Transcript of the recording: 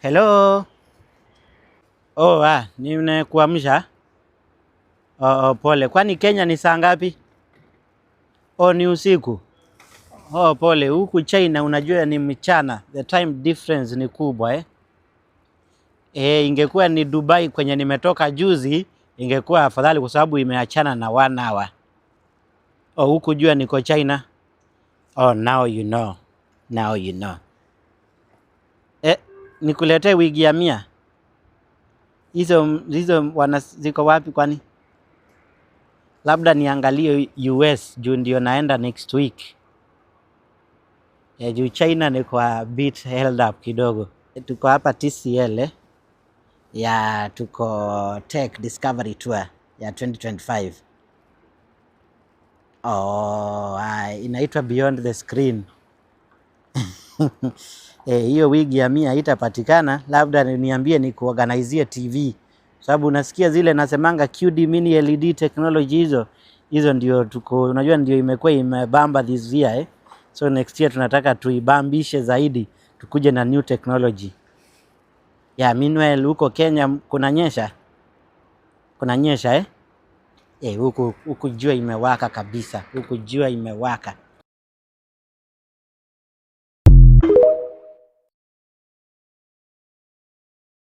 Hello. Nimekuamsha. Pole. Kwani Kenya ni saa ngapi? Ni usiku. Pole. Huku China unajua ni mchana. The time difference ni kubwa ingekuwa ni Dubai kwenye nimetoka juzi, ingekuwa afadhali kwa sababu imeachana na 1 hour. Huku jua niko China. Now you know. Now you know. Nikuletee wigi ya 100. Hizo ziko wapi kwani? Labda niangalie US juu ndio naenda next week. Juu China ni kwa bit held up kidogo. Tuko hapa TCL tuko Tech Discovery Tour ya 2025. Inaitwa Beyond the Screen. Hiyo wigi ya 100 haitapatikana, labda niambie ni kuorganizie TV. Sababu unasikia zile nasemanga QD mini LED technology hizo ndio tuko, unajua ndio imekuwa imebamba this year So next year tunataka tuibambishe zaidi, tukuje na new technology. Meanwhile huko Kenya kunanyesha? Kunanyesha huku jua imewaka kabisa. Huku jua imewaka.